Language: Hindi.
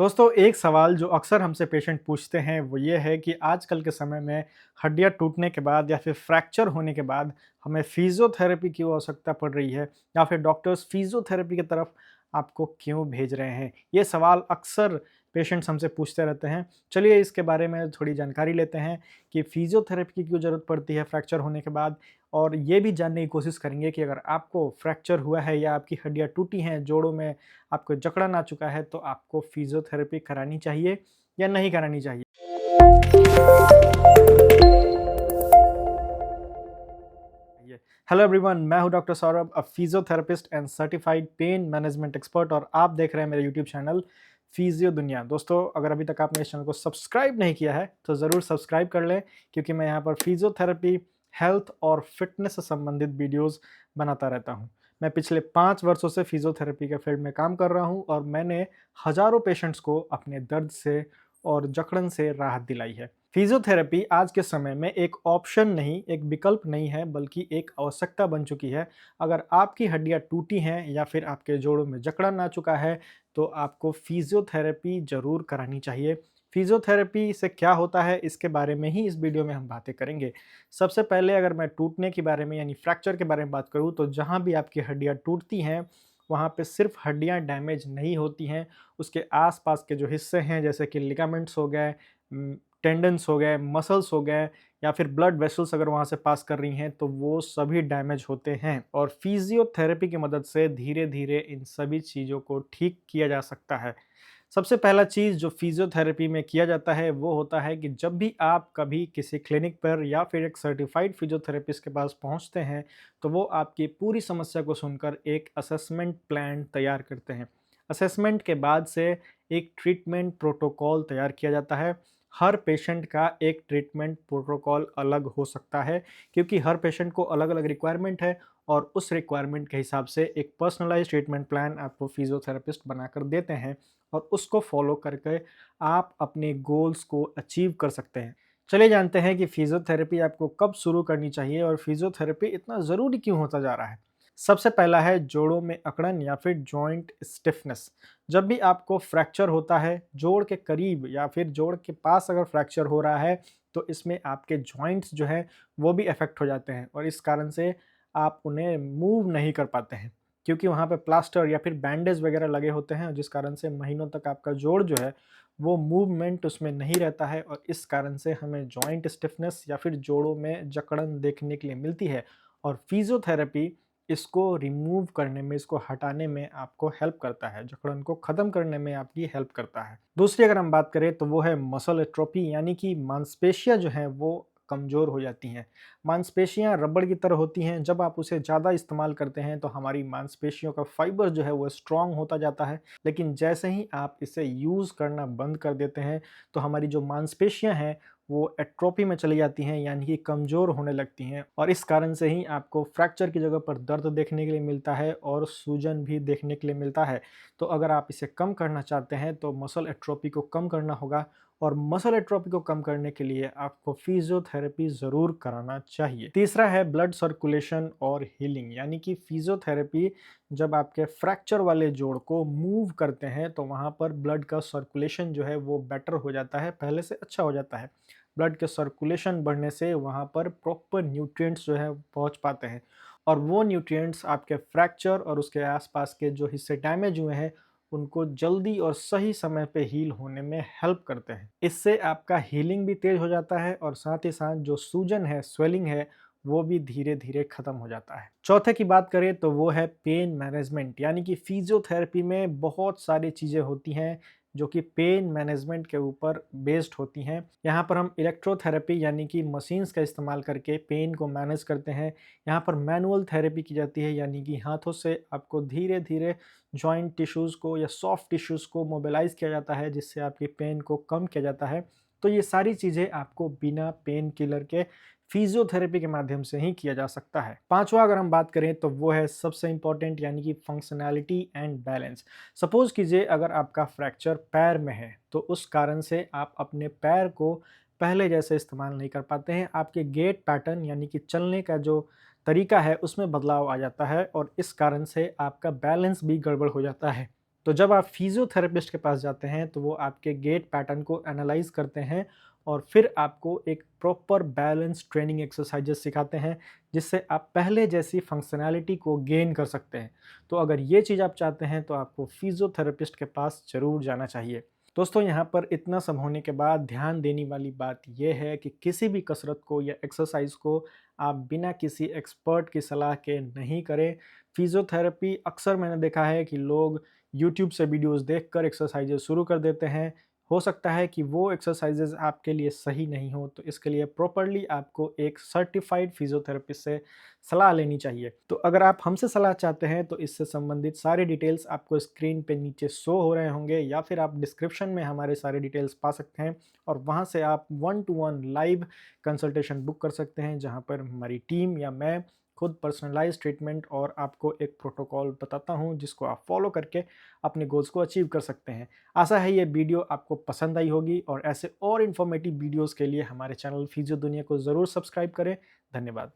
दोस्तों, एक सवाल जो अक्सर हमसे पेशेंट पूछते हैं वो ये है कि आजकल के समय में हड्डियाँ टूटने के बाद या फिर फ्रैक्चर होने के बाद हमें फिजियोथेरेपी की आवश्यकता पड़ रही है या फिर डॉक्टर्स फिजियोथेरेपी की तरफ आपको क्यों भेज रहे हैं? ये सवाल अक्सर पेशेंट्स हमसे पूछते रहते हैं। चलिए इसके बारे में थोड़ी जानकारी लेते हैं कि फिजियोथेरेपी की क्यों ज़रूरत पड़ती है फ्रैक्चर होने के बाद, और ये भी जानने की कोशिश करेंगे कि अगर आपको फ्रैक्चर हुआ है या आपकी हड्डियाँ टूटी हैं, जोड़ों में आपको जकड़न आ चुका है, तो आपको फिजियोथेरेपी करानी चाहिए या नहीं करानी चाहिए? हेलो एवरीवन, मैं हूं doctor Saurabh, a physiotherapist and certified pain management expert, और आप देख रहे हैं मेरा यूट्यूब चैनल फिजियो दुनिया। दोस्तों, अगर अभी तक आपने इस चैनल को सब्सक्राइब नहीं किया है तो ज़रूर सब्सक्राइब कर लें, क्योंकि मैं यहाँ पर फिजियोथेरेपी, हेल्थ और फिटनेस से संबंधित वीडियोस बनाता रहता हूँ। मैं पिछले 5 वर्षों से फिजियोथेरेपी के फील्ड में काम कर रहा हूँ और मैंने हज़ारों पेशेंट्स को अपने दर्द से और जकड़न से राहत दिलाई है। फिजियोथेरेपी आज के समय में एक ऑप्शन नहीं, एक विकल्प नहीं है, बल्कि एक आवश्यकता बन चुकी है। अगर आपकी हड्डियाँ टूटी हैं या फिर आपके जोड़ों में जकड़न आ चुका है, तो आपको फिजियोथेरेपी ज़रूर करानी चाहिए। फिजियोथेरेपी से क्या होता है, इसके बारे में ही इस वीडियो में हम बातें करेंगे। सबसे पहले अगर मैं टूटने के बारे में यानी फ्रैक्चर के बारे में बात करूँ, तो जहाँ भी आपकी हड्डियाँ टूटती हैं, वहाँ पे सिर्फ हड्डियाँ डैमेज नहीं होती हैं, उसके आस-पास के जो हिस्से हैं जैसे कि लिगामेंट्स हो गए, टेंडन्स हो गए, मसल्स हो गए या फिर ब्लड वेसल्स अगर वहाँ से पास कर रही हैं, तो वो सभी डैमेज होते हैं। और फिजियोथेरेपी की मदद से धीरे-धीरे इन सभी चीज़ों को ठीक किया जा सकता है। सबसे पहला चीज़ जो फिजियोथेरेपी में किया जाता है वो होता है कि जब भी आप कभी किसी क्लिनिक पर या फिर एक सर्टिफाइड फिजियोथेरेपिस्ट के पास पहुँचते हैं, तो वो आपकी पूरी समस्या को सुनकर एक असेसमेंट प्लान तैयार करते हैं। असेसमेंट के बाद से एक ट्रीटमेंट प्रोटोकॉल तैयार किया जाता है। हर पेशेंट का एक ट्रीटमेंट प्रोटोकॉल अलग हो सकता है, क्योंकि हर पेशेंट को अलग-अलग रिक्वायरमेंट है, और उस रिक्वायरमेंट के हिसाब से एक पर्सनलाइज्ड ट्रीटमेंट प्लान आपको फिजियोथेरेपिस्ट बनाकर देते हैं, और उसको फॉलो करके आप अपने गोल्स को अचीव कर सकते हैं। चलिए जानते हैं कि फिजियोथेरेपी आपको कब शुरू करनी चाहिए और फिजियोथेरेपी इतना ज़रूरी क्यों होता जा रहा है। सबसे पहला है जोड़ों में अकड़न या फिर जॉइंट स्टिफनेस। जब भी आपको फ्रैक्चर होता है, जोड़ के करीब या फिर जोड़ के पास अगर फ्रैक्चर हो रहा है, तो इसमें आपके जॉइंट्स जो हैं वो भी अफेक्ट हो जाते हैं, और इस कारण से आप उन्हें मूव नहीं कर पाते हैं, क्योंकि वहाँ पे प्लास्टर या फिर बैंडेज वगैरह लगे होते हैं, जिस कारण से महीनों तक आपका जोड़ जो है वो मूवमेंट उसमें नहीं रहता है, और इस कारण से हमें जॉइंट स्टिफनेस या फिर जोड़ों में जकड़न देखने के लिए मिलती है। और फिजियोथेरेपी इसको रिमूव करने में, इसको हटाने में आपको हेल्प करता है, जकड़न को ख़त्म करने में आपकी हेल्प करता है। दूसरी अगर हम बात करें तो वो है मसल एट्रोफी, यानी कि मांसपेशियाँ जो हैं वो कमज़ोर हो जाती हैं। मांसपेशियाँ रबड़ की तरह होती हैं, जब आप उसे ज़्यादा इस्तेमाल करते हैं तो हमारी मांसपेशियों का फाइबर जो है वो स्ट्रॉन्ग होता जाता है, लेकिन जैसे ही आप इसे यूज़ करना बंद कर देते हैं, तो हमारी जो मांसपेशियाँ हैं वो एट्रोफी में चली जाती हैं, यानी कि कमज़ोर होने लगती हैं, और इस कारण से ही आपको फ्रैक्चर की जगह पर दर्द देखने के लिए मिलता है और सूजन भी देखने के लिए मिलता है। तो अगर आप इसे कम करना चाहते हैं तो मसल एट्रोफी को कम करना होगा, और मसल एट्रोफी को कम करने के लिए आपको फिजियोथेरेपी ज़रूर कराना चाहिए। तीसरा है ब्लड सर्कुलेशन और हीलिंग, यानी कि फिजियोथेरेपी जब आपके फ्रैक्चर वाले जोड़ को मूव करते हैं, तो वहाँ पर ब्लड का सर्कुलेशन जो है वो बेटर हो जाता है, पहले से अच्छा हो जाता है। ब्लड के सर्कुलेशन बढ़ने से वहाँ पर प्रॉपर न्यूट्रिएंट्स जो है पहुँच पाते हैं, और वो न्यूट्रिएंट्स आपके फ्रैक्चर और उसके आसपास के जो हिस्से डैमेज हुए हैं उनको जल्दी और सही समय पे हील होने में हेल्प करते हैं। इससे आपका हीलिंग भी तेज हो जाता है, और साथ ही साथ जो सूजन है, स्वेलिंग है, वो भी धीरे-धीरे खत्म हो जाता है। चौथे की बात करें तो वो है पेन मैनेजमेंट, यानी कि फिजियोथेरेपी में बहुत सारी चीज़ें होती हैं जो कि पेन मैनेजमेंट के ऊपर बेस्ड होती हैं। यहाँ पर हम इलेक्ट्रोथेरेपी यानी कि मशीन्स का इस्तेमाल करके पेन को मैनेज करते हैं। यहाँ पर मैनुअल थेरेपी की जाती है, यानी कि हाथों से आपको धीरे-धीरे जॉइंट टिश्यूज़ को या सॉफ्ट टिश्यूज़ को मोबिलाइज़ किया जाता है, जिससे आपकी पेन को कम किया जाता है। तो ये सारी चीज़ें आपको बिना पेन किलर के फिजियोथेरेपी के माध्यम से ही किया जा सकता है। पाँचवाँ अगर हम बात करें तो वो है सबसे इम्पोर्टेंट, यानी कि फंक्शनैलिटी एंड बैलेंस। सपोज़ कीजिए अगर आपका फ्रैक्चर पैर में है, तो उस कारण से आप अपने पैर को पहले जैसे इस्तेमाल नहीं कर पाते हैं। आपके गेट पैटर्न यानी कि चलने का जो तरीका है उसमें बदलाव आ जाता है, और इस कारण से आपका बैलेंस भी गड़बड़ हो जाता है। तो जब आप फिजियोथेरेपिस्ट के पास जाते हैं तो वो आपके गेट पैटर्न को एनालाइज करते हैं और फिर आपको एक प्रॉपर बैलेंस ट्रेनिंग एक्सरसाइजेस सिखाते हैं जिससे आप पहले जैसी फंक्शनैलिटी को गेन कर सकते हैं। तो अगर ये चीज़ आप चाहते हैं तो आपको फिजियोथेरेपिस्ट के पास ज़रूर जाना चाहिए। दोस्तों, यहाँ पर इतना सब होने के बाद ध्यान देने वाली बात यह है कि किसी भी कसरत को या एक्सरसाइज को आप बिना किसी एक्सपर्ट की सलाह के नहीं करें। फिजियोथेरेपी अक्सर मैंने देखा है कि लोग यूट्यूब से वीडियोस देखकर एक्सरसाइजेज शुरू कर देते हैं। हो सकता है कि वो एक्सरसाइजेज आपके लिए सही नहीं हो, तो इसके लिए प्रॉपर्ली आपको एक सर्टिफाइड फिजियोथेरेपिस्ट से सलाह लेनी चाहिए। तो अगर आप हमसे सलाह चाहते हैं तो इससे संबंधित सारे डिटेल्स आपको स्क्रीन पे नीचे शो हो रहे होंगे या फिर आप डिस्क्रिप्शन में हमारे सारे डिटेल्स पा सकते हैं और वहाँ से आप 1-to-1 लाइव कंसल्टेशन बुक कर सकते हैं, जहाँ पर हमारी टीम या मैं खुद पर्सनलाइज ट्रीटमेंट और आपको एक प्रोटोकॉल बताता हूँ जिसको आप फॉलो करके अपने गोल्स को अचीव कर सकते हैं। आशा है ये वीडियो आपको पसंद आई होगी और ऐसे और इन्फॉर्मेटिव वीडियोस के लिए हमारे चैनल फिजियो दुनिया को ज़रूर सब्सक्राइब करें। धन्यवाद।